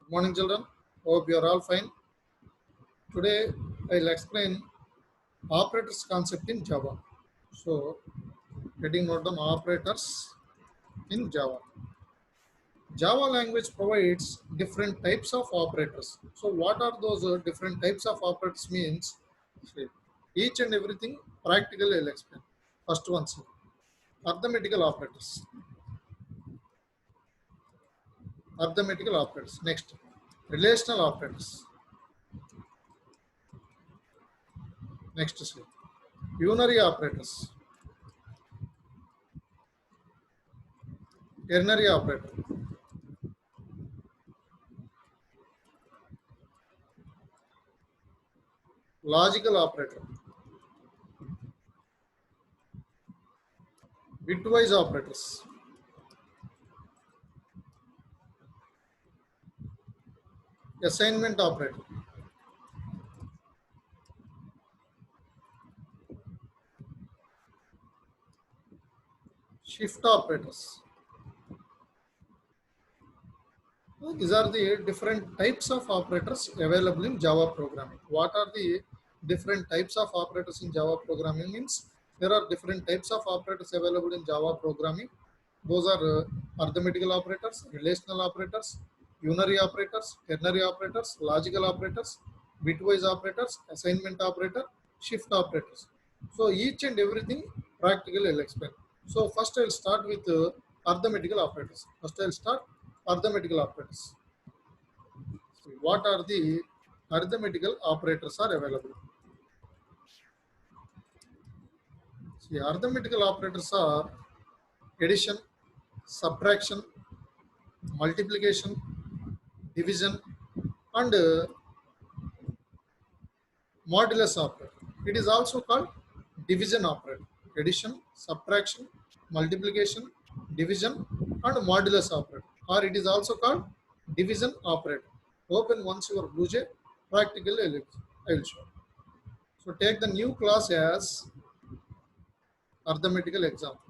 Good morning, children. Hope you are all fine. Today, I'll explain operators concept in Java. So, heading note down operators in Java. Java language provides different types of operators. So, what are those different types of operators means? See, each and everything practically I'll explain. First one, see, arithmetical operators. Arithmetical operators. Next, relational operators. Next, see, unary operators. Ternary operator, logical operator, bitwise operators, assignment operator, shift operators. So these are the different types of operators available in Java programming. What are the different types of operators in Java programming means there are different types of operators available in Java programming. Those are arithmetical operators, relational operators, unary operators, ternary operators, logical operators, bitwise operators, assignment operator, shift operators. So each and everything practically I'll explain. So first I'll start with arithmetical operators. First I'll start arithmetical operators. So what are the arithmetical operators are available? See, arithmetical operators are addition, subtraction, multiplication, division, and modulus operator. It is also called division operator. Addition, subtraction, multiplication, division, and modulus operator. Or it is also called division operator. Open once your BlueJ, practically I will show. So take the new class as arithmetical example.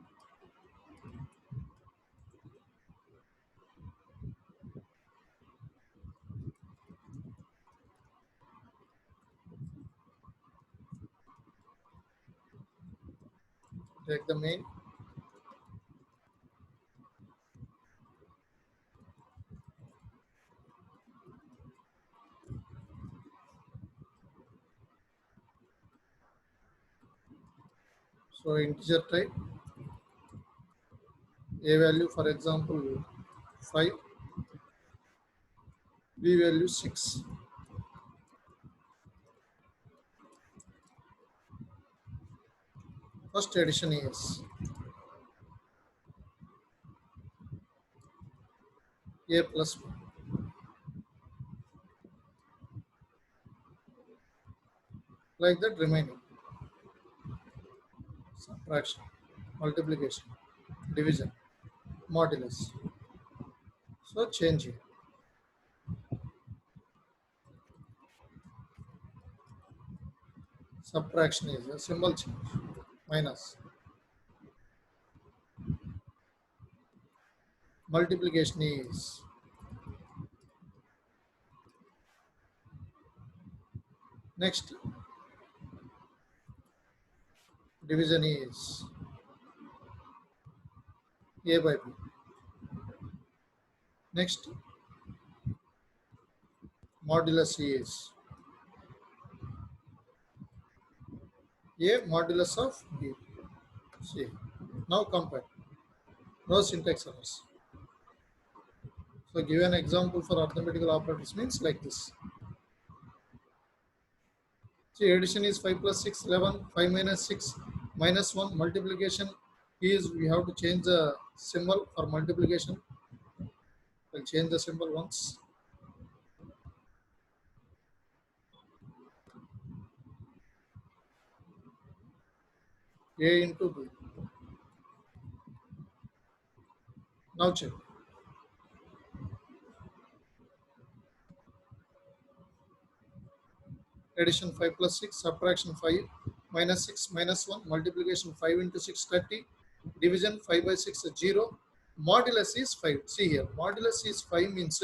Take the main. So integer type, a value for example 5, b value 6. First addition is a plus 1. Like that remaining. Subtraction, multiplication, division, modulus. So change it. Subtraction is a symbol change. Minus. Multiplication is next. Division is a by b. Next, modulus is a modulus of b. See, now compare. No syntax errors. So give an example for arithmetical operators means like this. See, addition is 5 plus 6, 11, 5 minus 6, minus 1. Multiplication is, we have to change the symbol for multiplication. I'll change the symbol once. A into B. Now check. Addition 5 plus 6, subtraction 5, minus 6, minus 1, multiplication 5 into 6, 30, division 5 by 6, 0, modulus is 5. See here, modulus is 5 means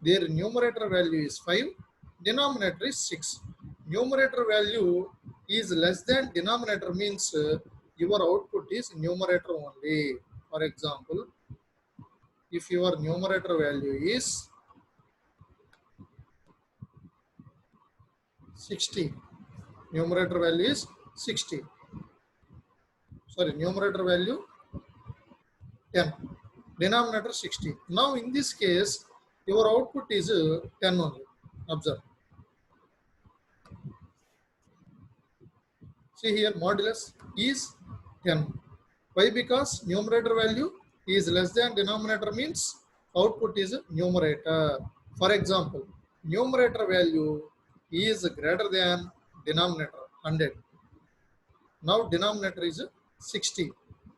Their numerator value is 5, denominator is 6. Numerator value is less than denominator means your output is numerator only. For example, if your numerator value is 60, numerator value is 60. Sorry, numerator value 10, denominator 60. Now in this case, your output is 10 only. Observe. See here, modulus is 10. Why? Because numerator value is less than denominator means output is numerator. For example, numerator value is greater than denominator 100. Now denominator is 60.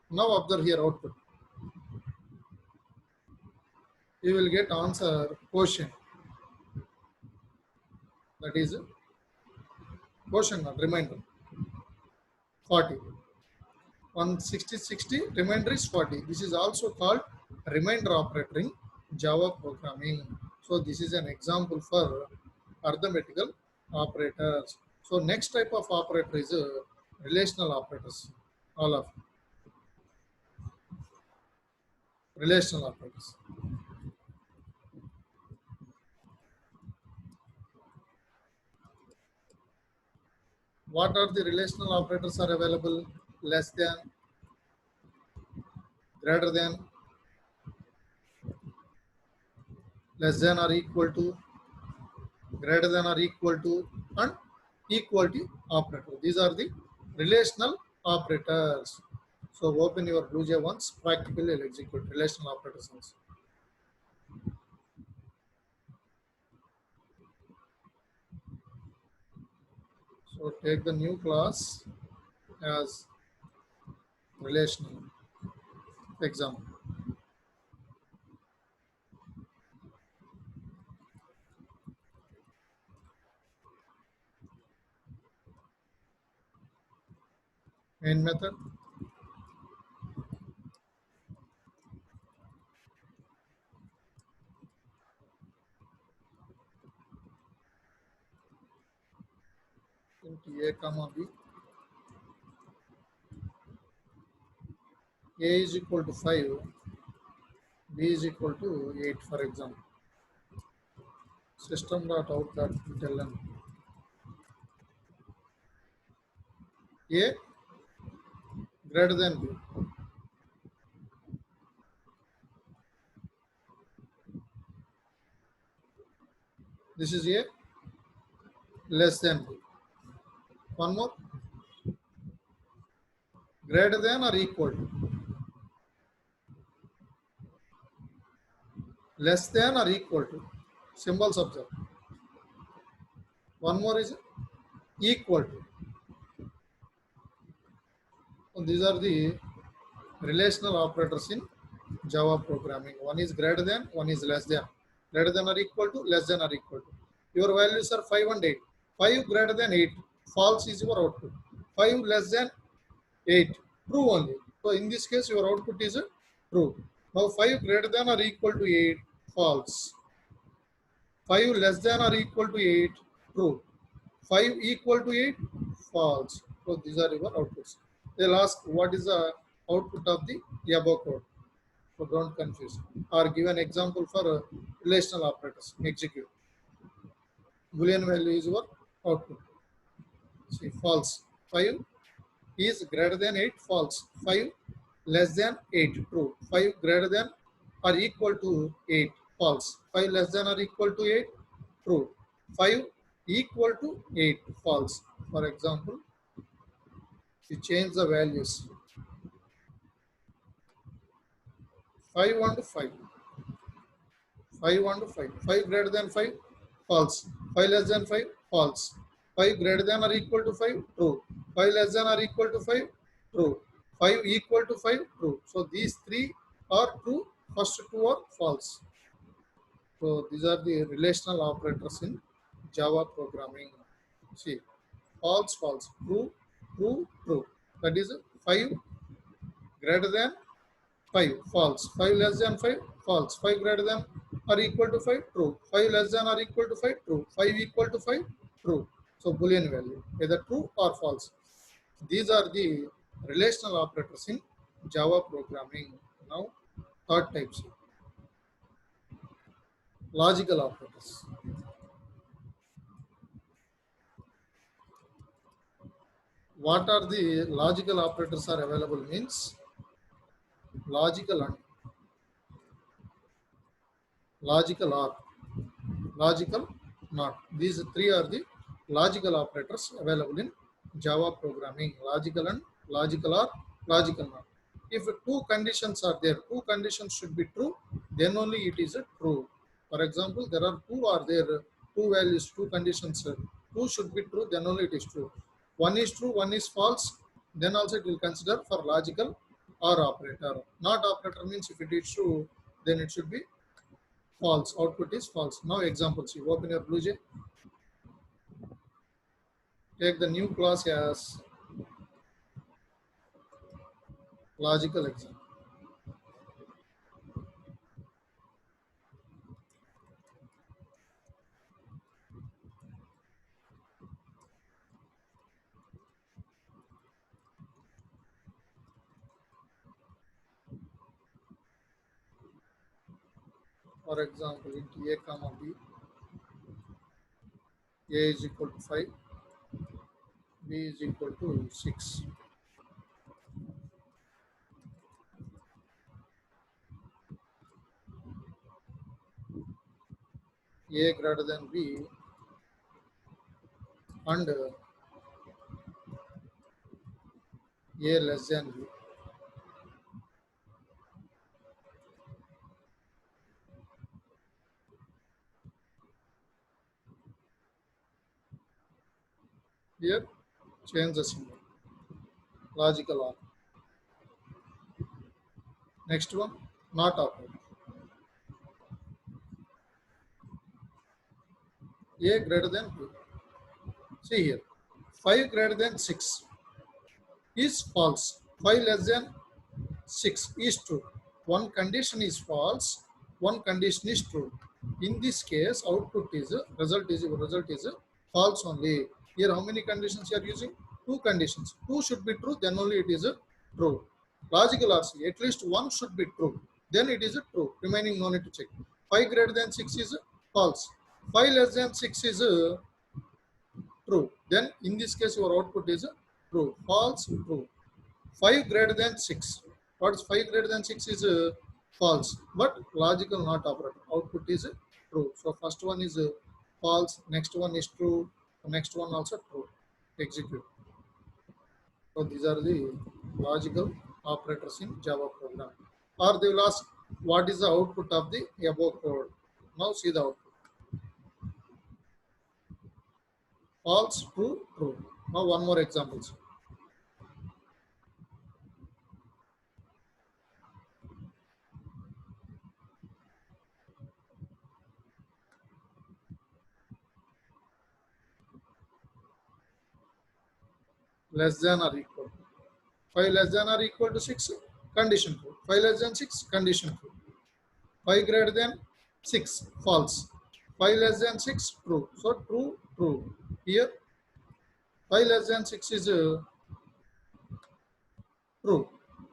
Now observe here output. You will get answer quotient. That is quotient, not remainder. 40. 160, 60, remainder is 40. This is also called remainder operator in Java programming. So this is an example for arithmetical operators. So next type of operator is relational operators. All of relational operators. What are the relational operators are available? Less than, greater than, less than or equal to, greater than or equal to, and equality operator. These are the relational operators. So open your BlueJ once, practically will execute relational operators also. So take the new class as relational example. Main method, into a comma b. A is equal to 5, b is equal to 8, for example. System.out.println. A greater than b. This is a less than b. One more, greater than or equal to. Less than or equal to. Symbols observe. One more is equal to. And these are the relational operators in Java programming. One is greater than, one is less than. Greater than or equal to, less than or equal to. Your values are 5 and 8. 5 greater than 8, false is your output. 5 less than 8, true only. So in this case, your output is true. Now 5 greater than or equal to 8, false. 5 less than or equal to 8, true. 5 equal to 8, false. So these are your outputs. They'll ask what is the output of the above code. So don't confuse. Or give an example for relational operators. Execute. Boolean value is your output. See, false. 5 is greater than 8, false. 5 less than 8, true. 5 greater than or equal to 8, false. 5 less than or equal to 8, true. 5 equal to 8, false. For example, we change the values. 5 and 5. 5 and 5. 5 greater than 5, false. 5 less than 5, false. 5 greater than or equal to 5, true. 5 less than or equal to 5, true. 5 equal to 5, true. So these three are true. First two are false. So these are the relational operators in Java programming. See, false, false, true, true, true. That is 5 greater than 5 false, 5 less than 5 false, 5 greater than or equal to 5 true, 5 less than or equal to 5 true, 5 equal to 5 true. So boolean value either true or false. These are the relational operators in Java programming. Now third types, logical operators. What are the logical operators are available means logical and logical or logical not. These three are the logical operators available in Java programming. Logical and logical or logical not. If two conditions are there, two conditions should be true, then only it is a true. For example, there are two are there, two values, two conditions, two should be true, then only it is true. One is true, one is false, then also it will consider for logical or operator. Not operator means if it is true, then it should be false. Output is false. Now examples. You open your BlueJ. Take the new class as logical example. For example, into A comma B, A is equal to 5, B is equal to 6. A greater than B and A less than B. Here, change the symbol. Logical OR. Next one, not operator. A greater than B. See here, 5 greater than 6 is false. 5 less than 6 is true. One condition is false, one condition is true. In this case, output is result is false only. Here, how many conditions you are using? Two conditions. Two should be true, then only it is a true. Logical RC, at least one should be true, then it is a true. Remaining no need to check. 5 greater than 6 is false. 5 less than 6 is true. Then in this case, your output is true. False, true. 5 greater than 6. What is 5 greater than 6 is false, but logical not operator. Output is true. So first one is false, next one is true, next one also true. Execute. So these are the logical operators in Java program. Or they will ask what is the output of the above code. Now see the output. False, true, true. Now one more example. Less than or equal. 5 less than or equal to 6, condition true. 5 less than 6, condition true. 5 greater than 6, false. 5 less than 6, true. So true, true. Here, 5 less than 6 is true.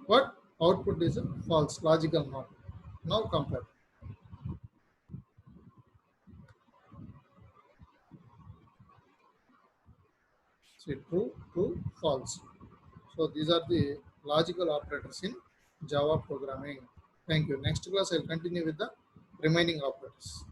But output is false, logical not. Now compare. See, true, true, false. So these are the logical operators in Java programming. Thank you. Next class, I'll continue with the remaining operators.